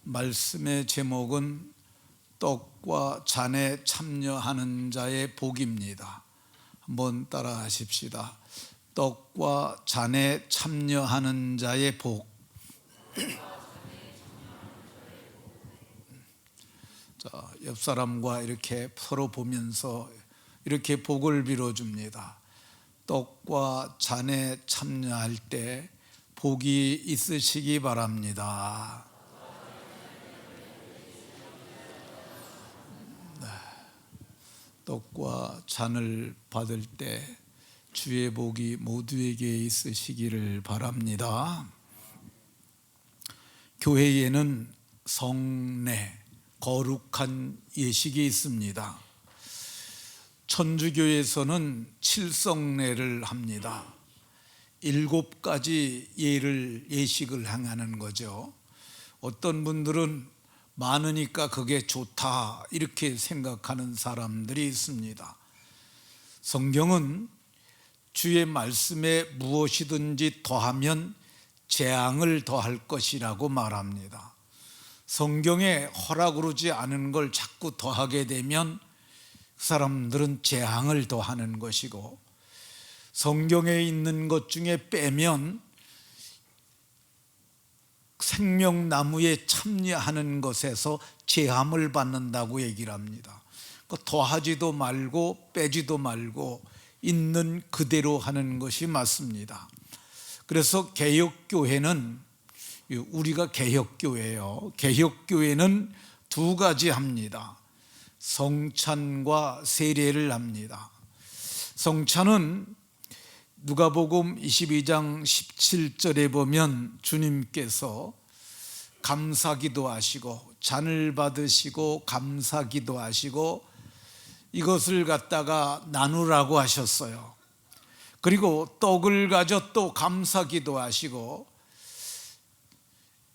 말씀의 제목은 떡과 잔에 참여하는 자의 복입니다. 한번 따라 하십시다. 떡과 잔에 참여하는 자의 복. 자, 옆 사람과 이렇게 서로 보면서 이렇게 복을 빌어줍니다. 떡과 잔에 참여할 때 복이 있으시기 바랍니다. 떡과 잔을 받을 때 주의 복이 모두에게 있으시기를 바랍니다. 교회에는 성례, 거룩한 예식이 있습니다. 천주교에서는 칠성례를 합니다. 7가지 예식을 행하는 거죠. 어떤 분들은 많으니까 그게 좋다 이렇게 생각하는 사람들이 있습니다. 성경은 주의 말씀에 무엇이든지 더하면 재앙을 더할 것이라고 말합니다. 성경에 허락으로지 않은 걸 자꾸 더하게 되면 그 사람들은 재앙을 더하는 것이고, 성경에 있는 것 중에 빼면 생명나무에 참여하는 것에서 제함을 받는다고 얘기를 합니다. 더하지도 말고 빼지도 말고 있는 그대로 하는 것이 맞습니다. 그래서 개혁교회는, 우리가 개혁교회예요. 개혁교회는 2가지 합니다. 성찬과 세례를 합니다. 성찬은 누가복음 22장 17절에 보면 주님께서 감사기도 하시고 잔을 받으시고 감사기도 하시고 이것을 갖다가 나누라고 하셨어요. 그리고 떡을 가져 또 감사기도 하시고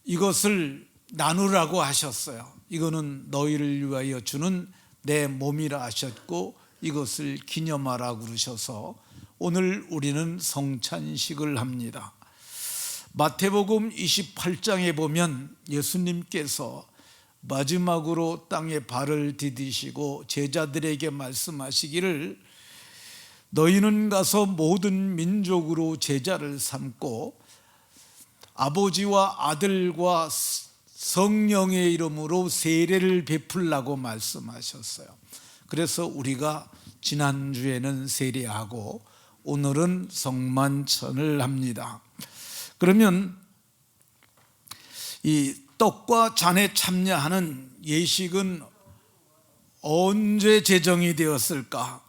이것을 나누라고 하셨어요. 이거는 너희를 위하여 주는 내 몸이라 하셨고 이것을 기념하라고 그러셔서 오늘 우리는 성찬식을 합니다. 마태복음 28장에 보면 예수님께서 마지막으로 땅에 발을 디디시고 제자들에게 말씀하시기를 너희는 가서 모든 민족으로 제자를 삼고 아버지와 아들과 성령의 이름으로 세례를 베풀라고 말씀하셨어요. 그래서 우리가 지난주에는 세례하고 오늘은 성만찬을 합니다. 그러면 이 떡과 잔에 참여하는 예식은 언제 제정이 되었을까?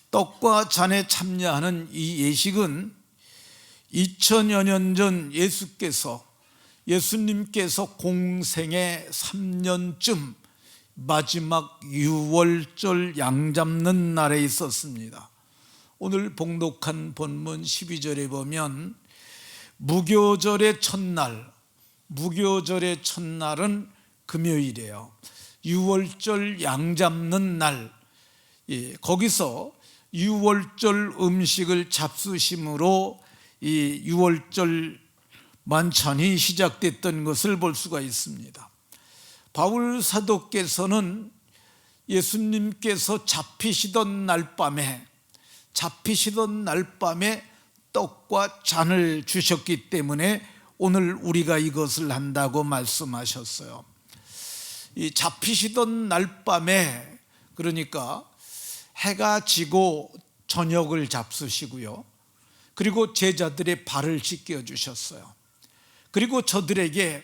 떡과 잔에 참여하는 이 예식은 2000여 년 전 예수님께서 공생의 3년쯤 마지막 유월절 양 잡는 날에 있었습니다. 오늘 봉독한 본문 12절에 보면 무교절의 첫날은 금요일이에요. 유월절 양 잡는 날, 거기서 유월절 음식을 잡수심으로 이 유월절 만찬이 시작됐던 것을 볼 수가 있습니다. 바울 사도께서는 예수님께서 잡히시던 날밤에 떡과 잔을 주셨기 때문에 오늘 우리가 이것을 한다고 말씀하셨어요. 이 잡히시던 날밤에, 그러니까 해가 지고 저녁을 잡수시고요. 그리고 제자들의 발을 씻겨 주셨어요. 그리고 저들에게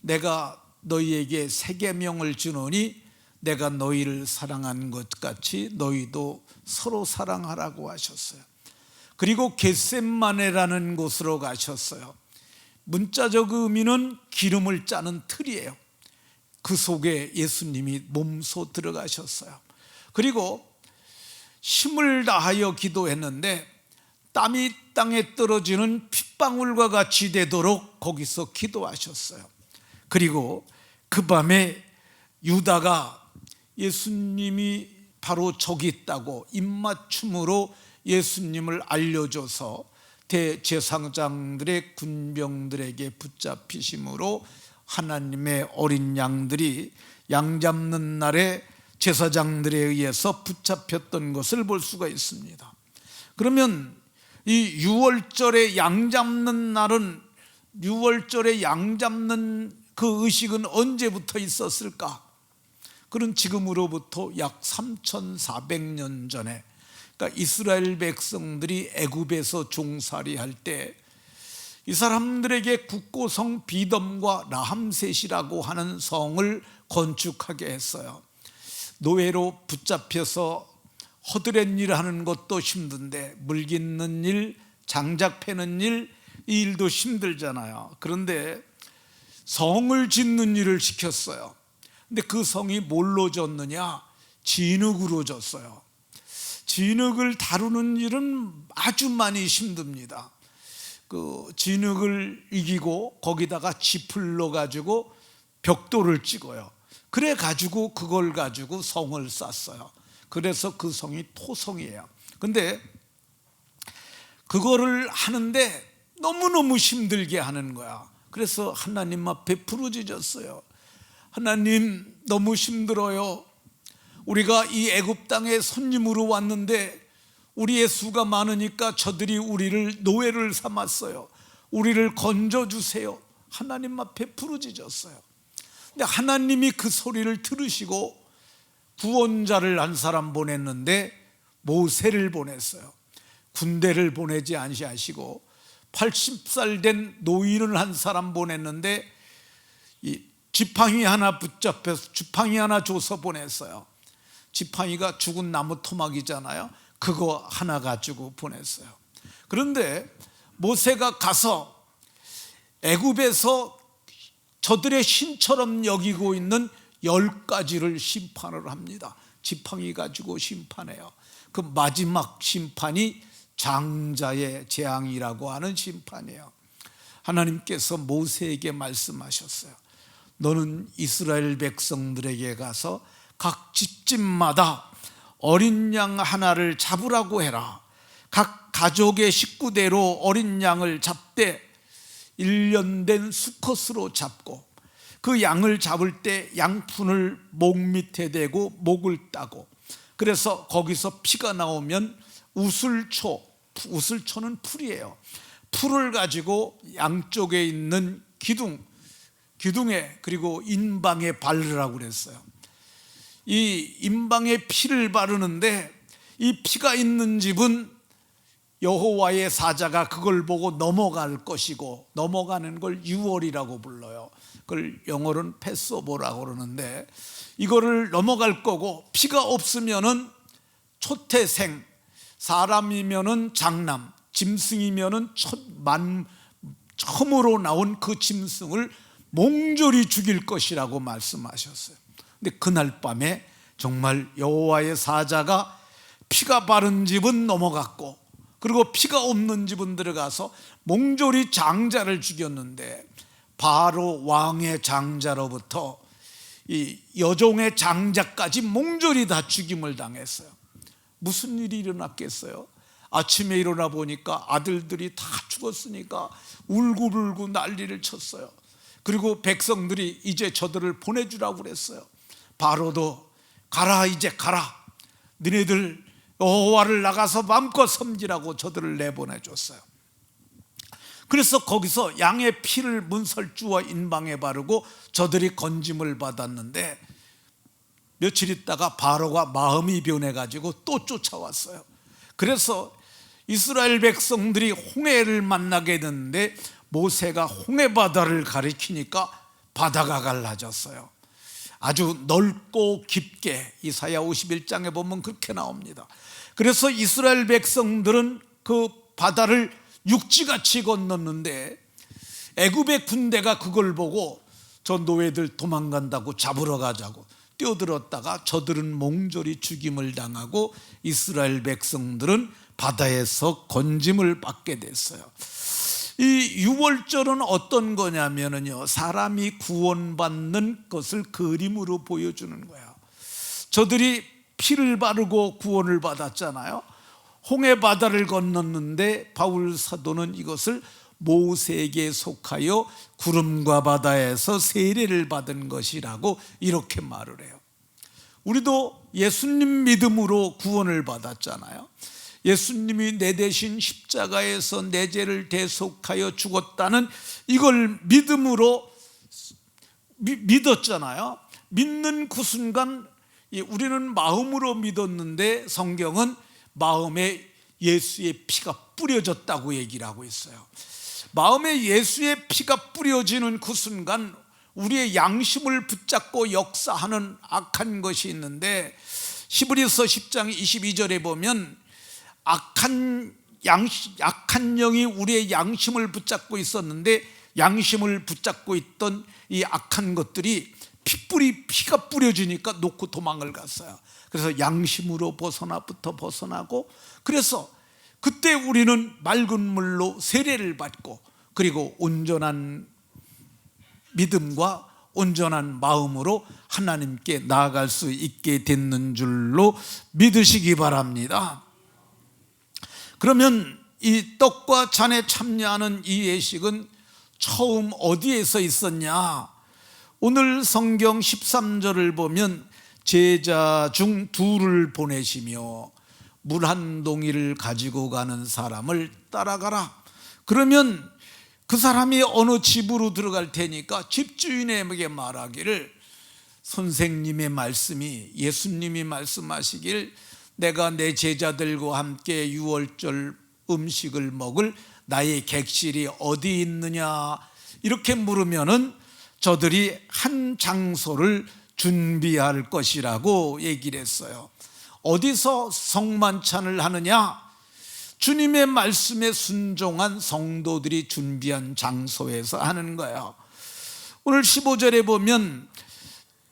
내가 너희에게 새 계명을 주노니 내가 너희를 사랑한 것 같이 너희도 서로 사랑하라고 하셨어요. 그리고 겟셋마네라는 곳으로 가셨어요. 문자적 의미는 기름을 짜는 틀이에요. 그 속에 예수님이 몸소 들어가셨어요. 그리고 힘을 다하여 기도했는데 땀이 땅에 떨어지는 핏방울과 같이 되도록 거기서 기도하셨어요. 그리고 그 밤에 유다가 예수님이 바로 저기 있다고 입맞춤으로 예수님을 알려줘서 대제사장들의 군병들에게 붙잡히심으로 하나님의 어린 양들이 양 잡는 날에 제사장들에 의해서 붙잡혔던 것을 볼 수가 있습니다. 그러면 이 6월절에 양 잡는 날은 6월절에 양 잡는 그 의식은 언제부터 있었을까? 그는 지금으로부터 약 3,400년 전에, 그러니까 이스라엘 백성들이 애굽에서 종살이할 때 이 사람들에게 국고성 비덤과 라함셋이라고 하는 성을 건축하게 했어요. 노예로 붙잡혀서 허드렛 일 하는 것도 힘든데 물 깃는 일, 장작 패는 일, 이 일도 힘들잖아요. 그런데 성을 짓는 일을 시켰어요. 근데 그 성이 뭘로 졌느냐? 진흙으로 졌어요. 진흙을 다루는 일은 아주 많이 힘듭니다. 그 진흙을 이기고 거기다가 짚을 넣어 가지고 벽돌을 찍어요. 그래 가지고 그걸 가지고 성을 쌓았어요. 그래서 그 성이 토성이에요. 근데 그거를 하는데 너무너무 힘들게 하는 거야. 그래서 하나님 앞에 부르짖었어요. 하나님, 너무 힘들어요. 우리가 이 애굽 땅에 손님으로 왔는데 우리의 수가 많으니까 저들이 우리를 노예를 삼았어요. 우리를 건져주세요. 하나님 앞에 부르짖었어요. 근데 하나님이 그 소리를 들으시고 구원자를 한 사람 보냈는데 모세를 보냈어요. 군대를 보내지 아니하시고 80살 된 노인을 한 사람 보냈는데 이 지팡이 하나 붙잡혀서 지팡이 하나 줘서 보냈어요. 지팡이가 죽은 나무 토막이잖아요. 그거 하나 가지고 보냈어요. 그런데 모세가 가서 애굽에서 저들의 신처럼 여기고 있는 10가지를 심판을 합니다. 지팡이 가지고 심판해요. 그 마지막 심판이 장자의 재앙이라고 하는 심판이에요. 하나님께서 모세에게 말씀하셨어요. 너는 이스라엘 백성들에게 가서 각 집집마다 어린 양 하나를 잡으라고 해라. 각 가족의 식구대로 어린 양을 잡되 1년 된 수컷으로 잡고 그 양을 잡을 때 양푼을 목 밑에 대고 목을 따고, 그래서 거기서 피가 나오면 우슬초는 풀이에요. 풀을 가지고 양쪽에 있는 기둥에 그리고 인방에 바르라고 그랬어요. 이 인방에 피를 바르는데 이 피가 있는 집은 여호와의 사자가 그걸 보고 넘어갈 것이고, 넘어가는 걸 유월이라고 불러요. 그걸 영어로는 패스오버라고 그러는데, 이거를 넘어갈 거고, 피가 없으면은 초태생, 사람이면은 장남, 짐승이면은 처음으로 나온 그 짐승을 몽졸이 죽일 것이라고 말씀하셨어요. 근데 그날 밤에 정말 여호와의 사자가 피가 바른 집은 넘어갔고, 그리고 피가 없는 집은 들어가서 몽졸이 장자를 죽였는데, 바로 왕의 장자로부터 이 여종의 장자까지 몽졸이 다 죽임을 당했어요. 무슨 일이 일어났겠어요? 아침에 일어나 보니까 아들들이 다 죽었으니까 울고불고 난리를 쳤어요. 그리고 백성들이 이제 저들을 보내주라고 그랬어요. 바로도 가라, 이제 가라. 너네들 여호와를 나가서 마음껏 섬기라고 저들을 내보내줬어요. 그래서 거기서 양의 피를 문설주와 인방에 바르고 저들이 건짐을 받았는데, 며칠 있다가 바로가 마음이 변해가지고 또 쫓아왔어요. 그래서 이스라엘 백성들이 홍해를 만나게 됐는데 모세가 홍해바다를 가리키니까 바다가 갈라졌어요. 아주 넓고 깊게 이사야 51장에 보면 그렇게 나옵니다. 그래서 이스라엘 백성들은 그 바다를 육지같이 건넜는데 애굽의 군대가 그걸 보고 저 노예들 도망간다고 잡으러 가자고 뛰어들었다가 저들은 몽졸이 죽임을 당하고 이스라엘 백성들은 바다에서 건짐을 받게 됐어요. 이 유월절은 어떤 거냐면요, 사람이 구원받는 것을 그림으로 보여주는 거예요. 저들이 피를 바르고 구원을 받았잖아요. 홍해 바다를 건넜는데 바울 사도는 이것을 모세에게 속하여 구름과 바다에서 세례를 받은 것이라고 이렇게 말을 해요. 우리도 예수님 믿음으로 구원을 받았잖아요. 예수님이 내 대신 십자가에서 내 죄를 대속하여 죽었다는 이걸 믿음으로 믿었잖아요. 믿는 그 순간 우리는 마음으로 믿었는데 성경은 마음에 예수의 피가 뿌려졌다고 얘기를 하고 있어요. 마음에 예수의 피가 뿌려지는 그 순간 우리의 양심을 붙잡고 역사하는 악한 것이 있는데, 히브리서 10장 22절에 보면 악한 영이 우리의 양심을 붙잡고 있었는데, 양심을 붙잡고 있던 이 악한 것들이 피가 뿌려지니까 놓고 도망을 갔어요. 그래서 양심으로 벗어나고, 그래서 그때 우리는 맑은 물로 세례를 받고, 그리고 온전한 믿음과 온전한 마음으로 하나님께 나아갈 수 있게 됐는 줄로 믿으시기 바랍니다. 그러면 이 떡과 잔에 참여하는 이 예식은 처음 어디에서 있었냐? 오늘 성경 13절을 보면 제자 중 둘을 보내시며 물 한 동이를 가지고 가는 사람을 따라가라. 그러면 그 사람이 어느 집으로 들어갈 테니까 집주인에게 말하기를, 선생님의 말씀이, 예수님이 말씀하시길 내가 내 제자들과 함께 유월절 음식을 먹을 나의 객실이 어디 있느냐 이렇게 물으면은 저들이 한 장소를 준비할 것이라고 얘기를 했어요. 어디서 성만찬을 하느냐? 주님의 말씀에 순종한 성도들이 준비한 장소에서 하는 거예요. 오늘 15절에 보면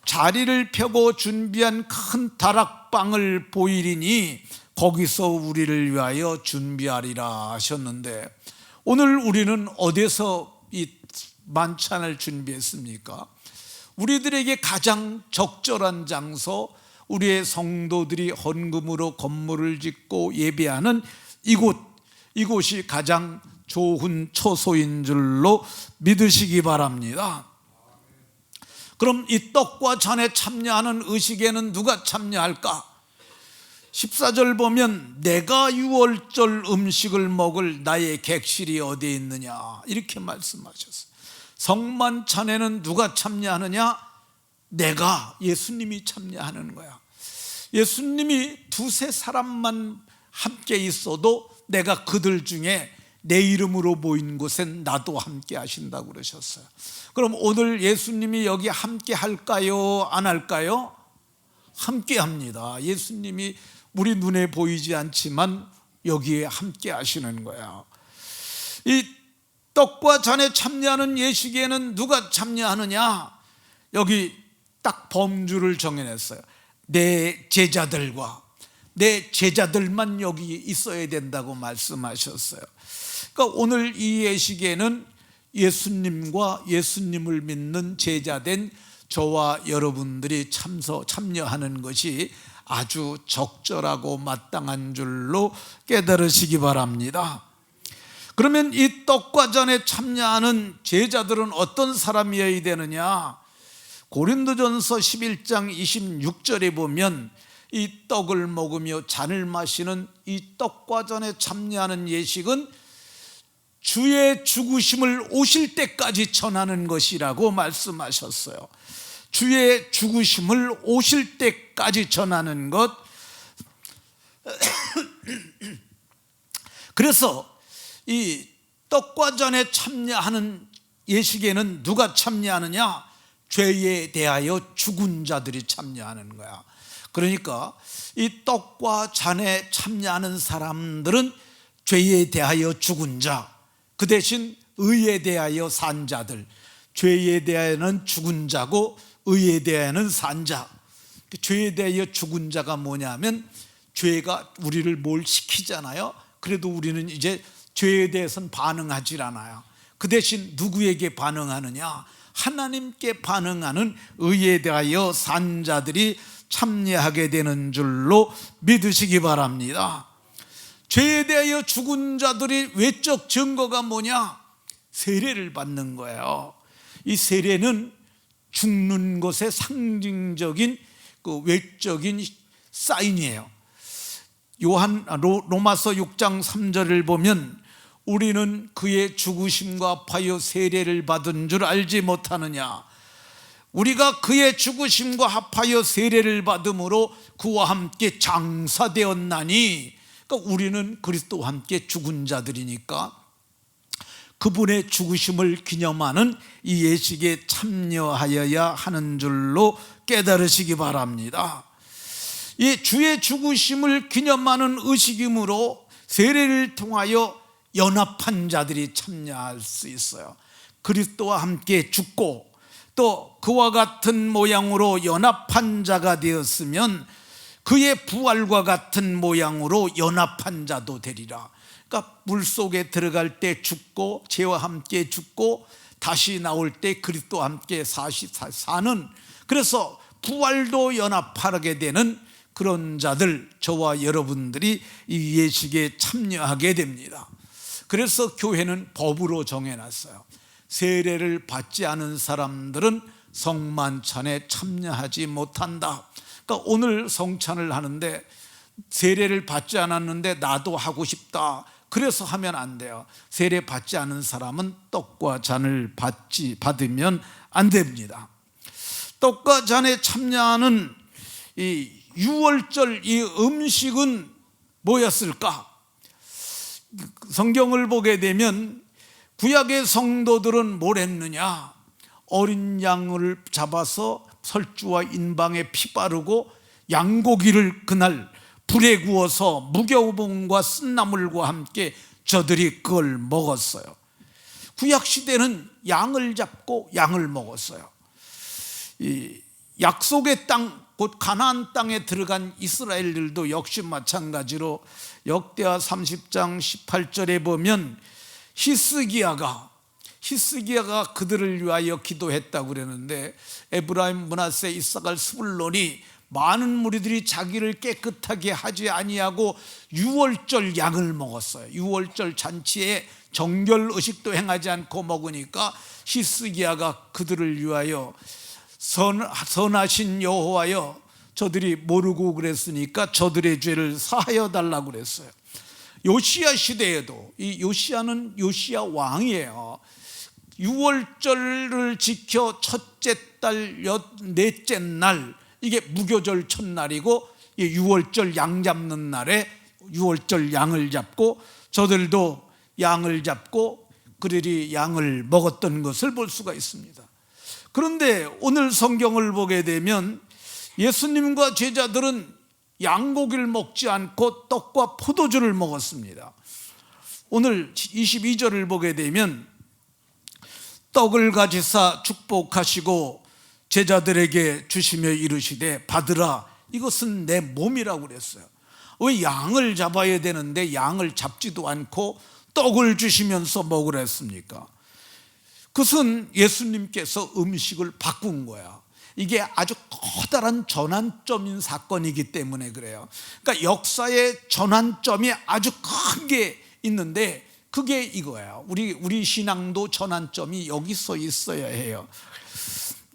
자리를 펴고 준비한 큰 다락방을 보이리니 거기서 우리를 위하여 준비하리라 하셨는데, 오늘 우리는 어디서 이 만찬을 준비했습니까? 우리들에게 가장 적절한 장소, 우리의 성도들이 헌금으로 건물을 짓고 예배하는 이곳이 가장 좋은 처소인 줄로 믿으시기 바랍니다. 그럼 이 떡과 잔에 참여하는 의식에는 누가 참여할까? 14절 보면 내가 유월절 음식을 먹을 나의 객실이 어디에 있느냐 이렇게 말씀하셨어요. 성만찬에는 누가 참여하느냐? 내가, 예수님이 참여하는 거야. 예수님이 두세 사람만 함께 있어도 내가 그들 중에 내 이름으로 모인 곳엔 나도 함께 하신다고 그러셨어요. 그럼 오늘 예수님이 여기 함께 할까요? 안 할까요? 함께 합니다. 예수님이 우리 눈에 보이지 않지만 여기에 함께 하시는 거야. 이 떡과 잔에 참여하는 예식에는 누가 참여하느냐? 여기 딱 범주를 정해냈어요. 내 제자들만 여기 있어야 된다고 말씀하셨어요. 그러니까 오늘 이 예식에는 예수님과 예수님을 믿는 제자된 저와 여러분들이 참여하는 것이 아주 적절하고 마땅한 줄로 깨달으시기 바랍니다. 그러면 이 떡과 잔에 참여하는 제자들은 어떤 사람이어야 되느냐? 고린도전서 11장 26절에 보면 이 떡을 먹으며 잔을 마시는 이 떡과 잔에 참여하는 예식은 주의 죽으심을 오실 때까지 전하는 것이라고 말씀하셨어요. 주의 죽으심을 오실 때까지 전하는 것. 그래서 이 떡과 잔에 참여하는 예식에는 누가 참여하느냐? 죄에 대하여 죽은 자들이 참여하는 거야. 그러니까 이 떡과 잔에 참여하는 사람들은 죄에 대하여 죽은 자, 그 대신 의에 대하여 산 자들. 죄에 대하여는 죽은 자고 의에 대하여는 산 자. 죄에 대하여 죽은 자가 뭐냐면 죄가 우리를 뭘 시키잖아요. 그래도 우리는 이제 죄에 대해서는 반응하지 않아요. 그 대신 누구에게 반응하느냐? 하나님께 반응하는 의에 대하여 산 자들이 참여하게 되는 줄로 믿으시기 바랍니다. 죄에 대하여 죽은 자들이 외적 증거가 뭐냐? 세례를 받는 거예요. 이 세례는 죽는 것의 상징적인 그 외적인 사인이에요. 로마서 6장 3절을 보면 우리는 그의 죽으심과 합하여 세례를 받은 줄 알지 못하느냐. 우리가 그의 죽으심과 합하여 세례를 받음으로 그와 함께 장사되었나니, 그러니까 우리는 그리스도와 함께 죽은 자들이니까 그분의 죽으심을 기념하는 이 예식에 참여하여야 하는 줄로 깨달으시기 바랍니다. 이 주의 죽으심을 기념하는 의식이므로 세례를 통하여 연합한 자들이 참여할 수 있어요. 그리스도와 함께 죽고 또 그와 같은 모양으로 연합한 자가 되었으면 그의 부활과 같은 모양으로 연합한 자도 되리라. 그러니까 물속에 들어갈 때 죽고 죄와 함께 죽고 다시 나올 때 그리스도와 함께 사는, 그래서 부활도 연합하게 되는 그런 자들, 저와 여러분들이 이 예식에 참여하게 됩니다. 그래서 교회는 법으로 정해놨어요. 세례를 받지 않은 사람들은 성만찬에 참여하지 못한다. 그러니까 오늘 성찬을 하는데 세례를 받지 않았는데 나도 하고 싶다, 그래서 하면 안 돼요. 세례 받지 않은 사람은 떡과 잔을 받으면 안 됩니다. 떡과 잔에 참여하는 이 유월절 이 음식은 뭐였을까? 성경을 보게 되면 구약의 성도들은 뭘 했느냐? 어린 양을 잡아서 설주와 인방에 피 바르고 양고기를 그날 불에 구워서 무교봉과 쓴나물과 함께 저들이 그걸 먹었어요. 구약시대는 양을 잡고 양을 먹었어요. 이 약속의 땅, 곧 가나안 땅에 들어간 이스라엘들도 역시 마찬가지로 역대하 30장 18절에 보면 히스기야가 그들을 위하여 기도했다고 그러는데, 에브라임, 므낫세, 이사갈, 스불론이 많은 무리들이 자기를 깨끗하게 하지 아니하고 유월절 양을 먹었어요. 유월절 잔치에 정결 의식도 행하지 않고 먹으니까 히스기야가 그들을 위하여 선하신 여호와여, 저들이 모르고 그랬으니까 저들의 죄를 사하여 달라고 그랬어요. 요시야 시대에도, 이 요시야는 요시야 왕이에요. 유월절을 지켜 첫째 달 넷째 날, 이게 무교절 첫날이고, 이 유월절 양 잡는 날에 유월절 양을 잡고 저들도 양을 잡고 그들이 양을 먹었던 것을 볼 수가 있습니다. 그런데 오늘 성경을 보게 되면 예수님과 제자들은 양고기를 먹지 않고 떡과 포도주를 먹었습니다. 오늘 22절을 보게 되면 떡을 가지사 축복하시고 제자들에게 주시며 이르시되 받으라, 이것은 내 몸이라고 그랬어요. 왜 양을 잡아야 되는데 양을 잡지도 않고 떡을 주시면서 먹으라 했습니까? 그것은 예수님께서 음식을 바꾼 거야. 이게 아주 커다란 전환점인 사건이기 때문에 그래요. 그러니까 역사의 전환점이 아주 큰 게 있는데 그게 이거예요. 우리 신앙도 전환점이 여기서 있어야 해요.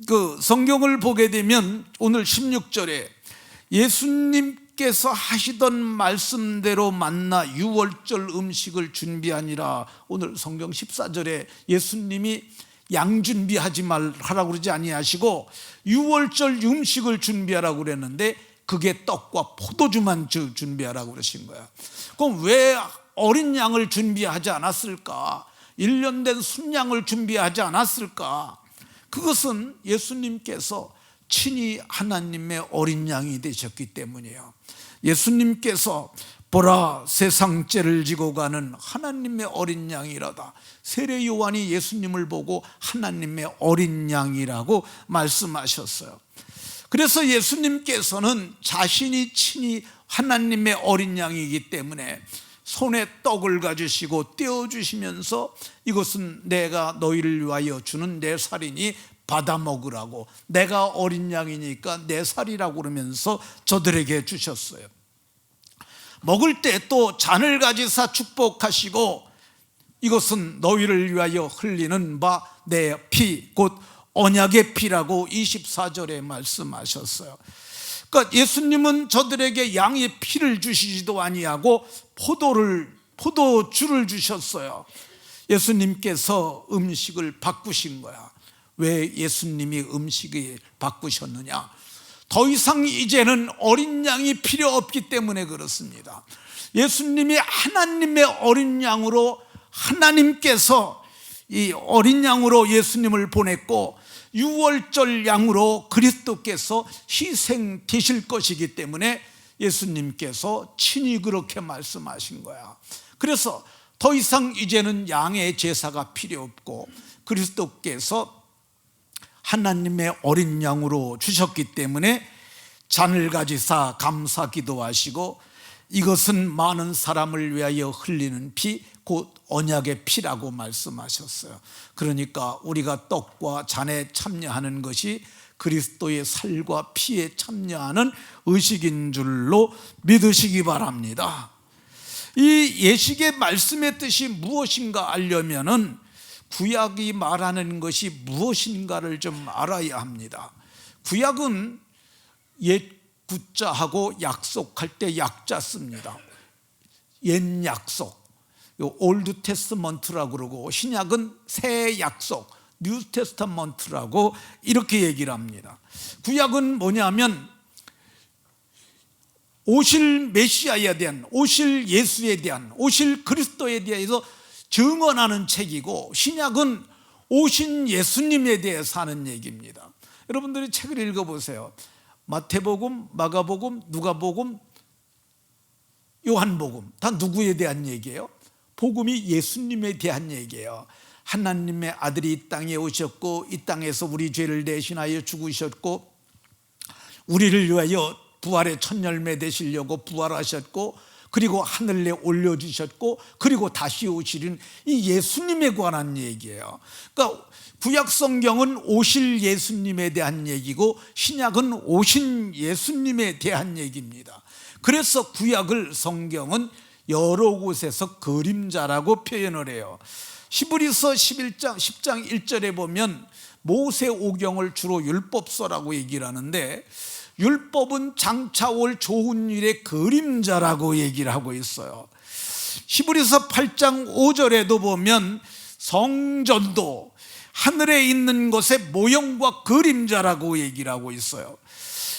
그 성경을 보게 되면 오늘 16절에 예수님께서 하시던 말씀대로 만나 유월절 음식을 준비하니라. 오늘 성경 14절에 예수님이 양 준비하지 말라고 그러지 아니하시고 유월절 음식을 준비하라고 그랬는데 그게 떡과 포도주만 준비하라고 그러신 거야. 그럼 왜 어린 양을 준비하지 않았을까? 1년 된 순양을 준비하지 않았을까? 그것은 예수님께서 친히 하나님의 어린 양이 되셨기 때문이에요. 예수님께서 보라 세상 죄를 지고 가는 하나님의 어린 양이라다. 세례 요한이 예수님을 보고 하나님의 어린 양이라고 말씀하셨어요. 그래서 예수님께서는 자신이 친히 하나님의 어린 양이기 때문에 손에 떡을 가지시고 떼어주시면서 이것은 내가 너희를 위하여 주는 내 살이니 받아 먹으라고, 내가 어린 양이니까 내 살이라고 그러면서 저들에게 주셨어요. 먹을 때 또 잔을 가지사 축복하시고 이것은 너희를 위하여 흘리는 바 내 피 곧 언약의 피라고 24절에 말씀하셨어요. 그러니까 예수님은 저들에게 양의 피를 주시지도 아니하고 포도주를 주셨어요. 예수님께서 음식을 바꾸신 거야. 왜 예수님이 음식을 바꾸셨느냐? 더 이상 이제는 어린 양이 필요 없기 때문에 그렇습니다. 예수님이 하나님의 어린 양으로, 하나님께서 이 어린 양으로 예수님을 보냈고 유월절 양으로 그리스도께서 희생되실 것이기 때문에 예수님께서 친히 그렇게 말씀하신 거야. 그래서 더 이상 이제는 양의 제사가 필요 없고 그리스도께서 하나님의 어린 양으로 주셨기 때문에 잔을 가지사 감사 기도하시고 이것은 많은 사람을 위하여 흘리는 피 곧 언약의 피라고 말씀하셨어요. 그러니까 우리가 떡과 잔에 참여하는 것이 그리스도의 살과 피에 참여하는 의식인 줄로 믿으시기 바랍니다. 이 예식의 말씀의 뜻이 무엇인가 알려면은 구약이 말하는 것이 무엇인가를 좀 알아야 합니다. 구약은 옛 구자하고 약속할 때 약자 씁니다. 옛 약속, 올드 테스트먼트라고 그러고 신약은 새 약속, 뉴 테스트먼트라고 이렇게 얘기를 합니다. 구약은 뭐냐면 오실 메시아에 대한, 오실 예수에 대한, 오실 그리스도에 대해서 증언하는 책이고 신약은 오신 예수님에 대해서 하는 얘기입니다. 여러분들이 책을 읽어보세요. 마태복음, 마가복음, 누가복음, 요한복음 다 누구에 대한 얘기예요? 복음이 예수님에 대한 얘기예요. 하나님의 아들이 이 땅에 오셨고 이 땅에서 우리 죄를 대신하여 죽으셨고 우리를 위하여 부활의 첫 열매 되시려고 부활하셨고 그리고 하늘에 올려주셨고 그리고 다시 오시는 이 예수님에 관한 얘기예요. 그러니까 구약 성경은 오실 예수님에 대한 얘기고 신약은 오신 예수님에 대한 얘기입니다. 그래서 구약을 성경은 여러 곳에서 그림자라고 표현을 해요. 히브리서 10장 1절에 보면 모세 오경을 주로 율법서라고 얘기를 하는데 율법은 장차 올 좋은 일의 그림자라고 얘기를 하고 있어요. 히브리서 8장 5절에도 보면 성전도 하늘에 있는 것의 모형과 그림자라고 얘기를 하고 있어요.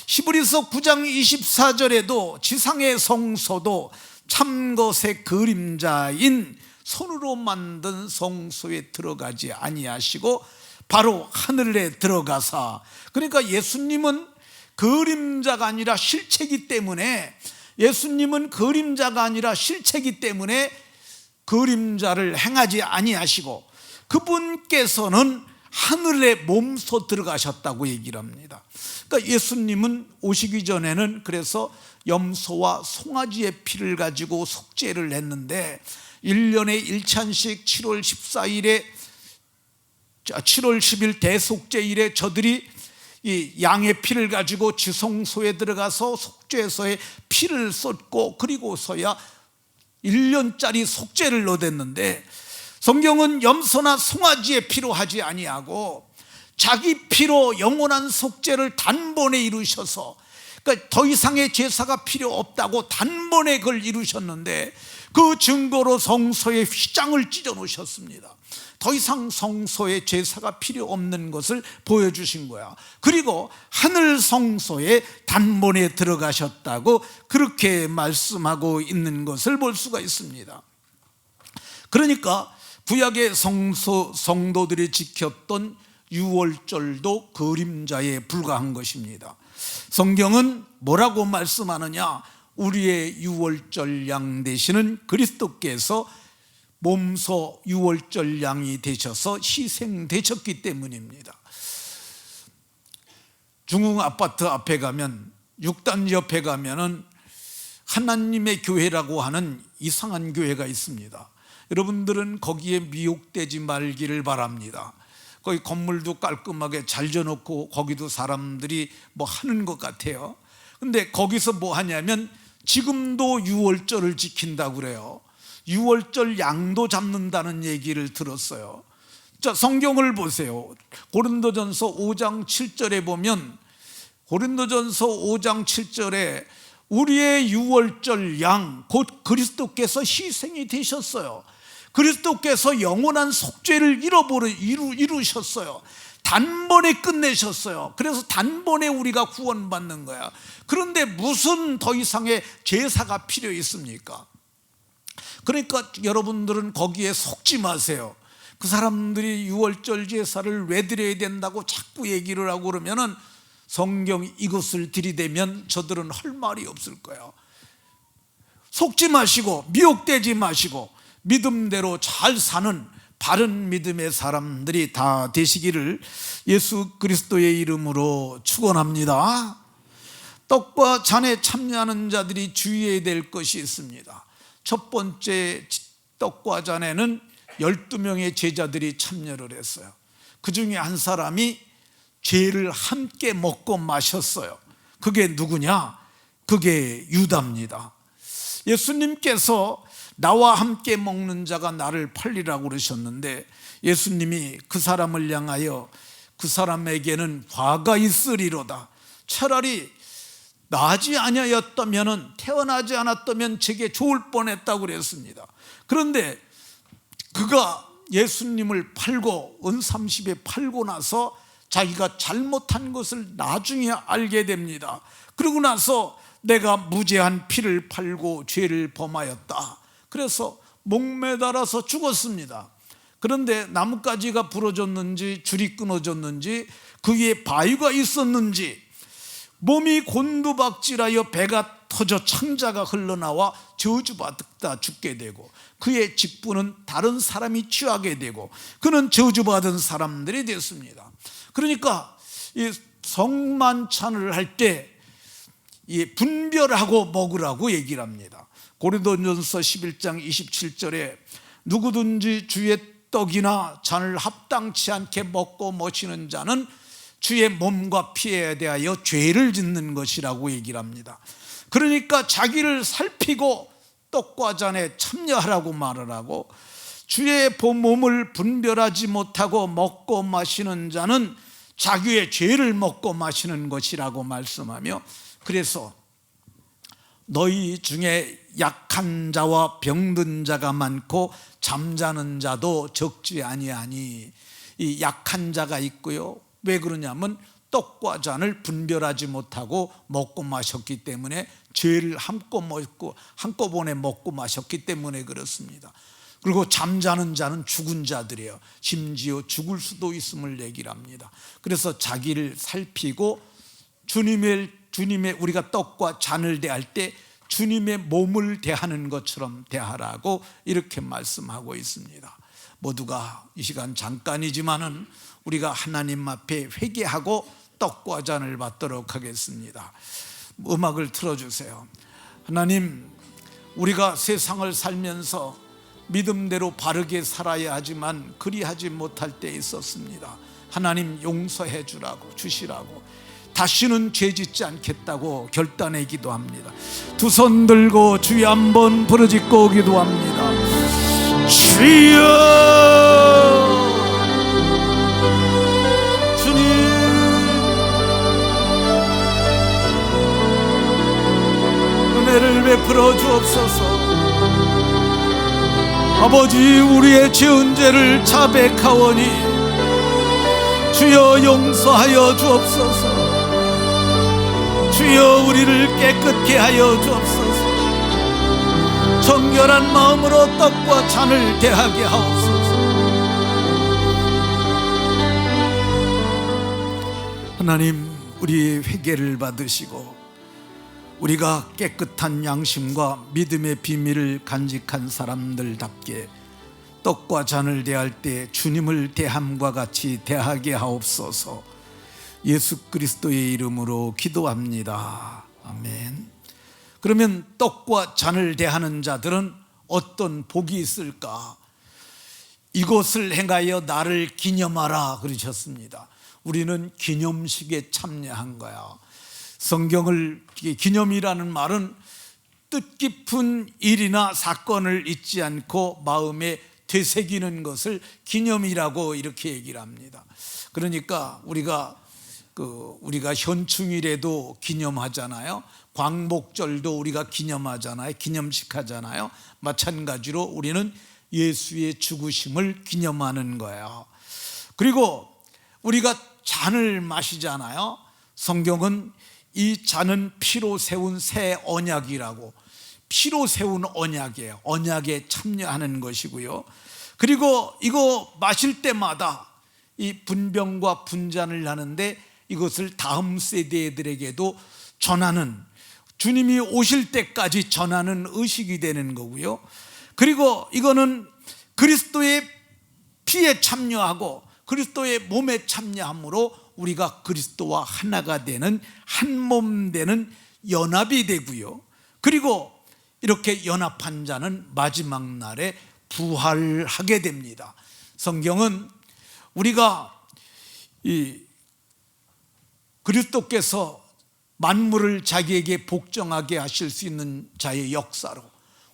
히브리서 9장 24절에도 지상의 성소도 참것의 그림자인 손으로 만든 성소에 들어가지 아니하시고 바로 하늘에 들어가사, 그러니까 예수님은 그림자가 아니라 실체이기 때문에, 예수님은 그림자가 아니라 실체이기 때문에 그림자를 행하지 아니하시고 그분께서는 하늘에 몸소 들어가셨다고 얘기를 합니다. 그러니까 예수님은 오시기 전에는 그래서 염소와 송아지의 피를 가지고 속죄를 했는데 1년에 1찬씩 7월 10일 대속죄일에 저들이 이 양의 피를 가지고 지성소에 들어가서 속죄소에 피를 쏟고 그리고서야 1년짜리 속죄를 얻었는데 성경은 염소나 송아지의 피로 하지 아니하고 자기 피로 영원한 속죄를 단번에 이루셔서, 그러니까 더 이상의 제사가 필요 없다고 단번에 그걸 이루셨는데 그 증거로 성소에 휘장을 찢어 놓으셨습니다. 더 이상 성소에 제사가 필요 없는 것을 보여주신 거야. 그리고 하늘 성소에 단번에 들어가셨다고 그렇게 말씀하고 있는 것을 볼 수가 있습니다. 그러니까 구약의 성도들이 지켰던 유월절도 그림자에 불과한 것입니다. 성경은 뭐라고 말씀하느냐? 우리의 유월절 양 되시는 그리스도께서 몸소 유월절 양이 되셔서 희생되셨기 때문입니다. 중흥 아파트 앞에 가면, 6단 옆에 가면은 하나님의 교회라고 하는 이상한 교회가 있습니다. 여러분들은 거기에 미혹되지 말기를 바랍니다. 거기 건물도 깔끔하게 잘 지어놓고 거기도 사람들이 뭐 하는 것 같아요. 근데 거기서 뭐 하냐면 지금도 유월절을 지킨다고 그래요. 유월절 양도 잡는다는 얘기를 들었어요. 자, 성경을 보세요. 고린도전서 5장 7절에 보면, 고린도전서 5장 7절에 우리의 유월절 양 곧 그리스도께서 희생이 되셨어요. 그리스도께서 영원한 속죄를 이루셨어요. 단번에 끝내셨어요. 그래서 단번에 우리가 구원받는 거야. 그런데 무슨 더 이상의 제사가 필요 있습니까? 그러니까 여러분들은 거기에 속지 마세요. 그 사람들이 유월절 제사를 왜 드려야 된다고 자꾸 얘기를 하고 그러면은 성경이 이것을 들이대면 저들은 할 말이 없을 거예요. 속지 마시고 미혹되지 마시고 믿음대로 잘 사는 바른 믿음의 사람들이 다 되시기를 예수 그리스도의 이름으로 축원합니다. 떡과 잔에 참여하는 자들이 주의해야 될 것이 있습니다. 첫 번째 떡과 잔에는 12명의 제자들이 참여를 했어요. 그 중에 한 사람이 죄를 함께 먹고 마셨어요. 그게 누구냐? 그게 유다입니다. 예수님께서 나와 함께 먹는 자가 나를 팔리라고 그러셨는데, 예수님이 그 사람을 향하여 그 사람에게는 화가 있으리로다. 차라리 나지 아니하였다면, 태어나지 않았다면 제게 좋을 뻔했다고 그랬습니다. 그런데 그가 예수님을 팔고 은30에 팔고 나서 자기가 잘못한 것을 나중에 알게 됩니다. 그러고 나서 내가 무죄한 피를 팔고 죄를 범하였다. 그래서 목매달아서 죽었습니다. 그런데 나뭇가지가 부러졌는지 줄이 끊어졌는지 그 위에 바위가 있었는지 몸이 곤두박질하여 배가 터져 창자가 흘러나와 저주받다 죽게 되고, 그의 직분은 다른 사람이 취하게 되고 그는 저주받은 사람들이 됐습니다. 그러니까 이 성만찬을 할 때 분별하고 먹으라고 얘기를 합니다. 고린도전서 11장 27절에 누구든지 주의 떡이나 잔을 합당치 않게 먹고 마시는 자는 주의 몸과 피에 대하여 죄를 짓는 것이라고 얘기를 합니다. 그러니까 자기를 살피고 떡과 잔에 참여하라고 말을 하고, 주의 몸을 분별하지 못하고 먹고 마시는 자는 자기의 죄를 먹고 마시는 것이라고 말씀하며, 그래서 너희 중에 약한 자와 병든 자가 많고 잠자는 자도 적지 아니하니, 이 약한 자가 있고요. 왜 그러냐면 떡과 잔을 분별하지 못하고 먹고 마셨기 때문에, 죄를 한꺼번에 먹고 마셨기 때문에 그렇습니다. 그리고 잠자는 자는 죽은 자들이에요. 심지어 죽을 수도 있음을 얘기를 합니다. 그래서 자기를 살피고 주님의 우리가 떡과 잔을 대할 때 주님의 몸을 대하는 것처럼 대하라고 이렇게 말씀하고 있습니다. 모두가 이 시간 잠깐이지만은 우리가 하나님 앞에 회개하고 떡과 잔을 받도록 하겠습니다. 음악을 틀어주세요. 하나님, 우리가 세상을 살면서 믿음대로 바르게 살아야 하지만 그리하지 못할 때 있었습니다. 하나님, 용서해 주시라고, 다시는 죄 짓지 않겠다고 결단해 기도합니다. 두 손 들고 주여 한번 부르짖고 기도합니다. 주여, 주님, 은혜를 베풀어 주옵소서. 아버지, 우리의 지은 죄를 자백하오니 주여 용서하여 주옵소서. 주여 우리를 깨끗게 하여 주옵소서. 정결한 마음으로 떡과 잔을 대하게 하옵소서. 하나님, 우리의 회개를 받으시고 우리가 깨끗한 양심과 믿음의 비밀을 간직한 사람들답게 떡과 잔을 대할 때 주님을 대함과 같이 대하게 하옵소서. 예수 그리스도의 이름으로 기도합니다. 아멘. 그러면 떡과 잔을 대하는 자들은 어떤 복이 있을까? 이것을 행하여 나를 기념하라 그러셨습니다. 우리는 기념식에 참여한 거야. 성경을, 기념이라는 말은 뜻깊은 일이나 사건을 잊지 않고 마음에 되새기는 것을 기념이라고 이렇게 얘기를 합니다. 그러니까 우리가 현충일에도 기념하잖아요. 광복절도 우리가 기념하잖아요. 기념식 하잖아요. 마찬가지로 우리는 예수의 죽으심을 기념하는 거예요. 그리고 우리가 잔을 마시잖아요. 성경은 이 잔은 피로 세운 새 언약이라고, 피로 세운 언약이에요. 언약에 참여하는 것이고요. 그리고 이거 마실 때마다 이 분병과 분잔을 하는데 이것을 다음 세대들에게도 전하는, 주님이 오실 때까지 전하는 의식이 되는 거고요. 그리고 이거는 그리스도의 피에 참여하고 그리스도의 몸에 참여함으로 우리가 그리스도와 하나가 되는, 한 몸 되는 연합이 되고요. 그리고 이렇게 연합한 자는 마지막 날에 부활하게 됩니다. 성경은 우리가 이 그리스도께서 만물을 자기에게 복종하게 하실 수 있는 자의 역사로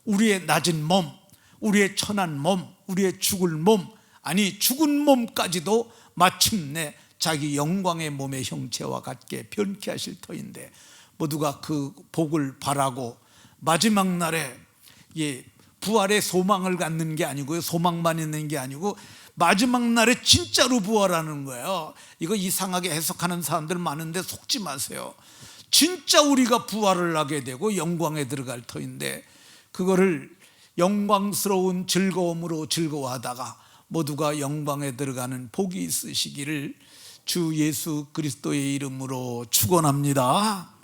우리의 낮은 몸, 우리의 천한 몸, 우리의 죽을 몸, 아니 죽은 몸까지도 마침내 자기 영광의 몸의 형체와 같게 변케 하실 터인데, 모두가 그 복을 바라고 마지막 날에 부활의 소망을 갖는 게 아니고요, 소망만 있는 게 아니고 마지막 날에 진짜로 부활하는 거예요. 이거 이상하게 해석하는 사람들 많은데 속지 마세요. 진짜 우리가 부활을 하게 되고 영광에 들어갈 터인데, 그거를 영광스러운 즐거움으로 즐거워하다가 모두가 영광에 들어가는 복이 있으시기를 주 예수 그리스도의 이름으로 축원합니다.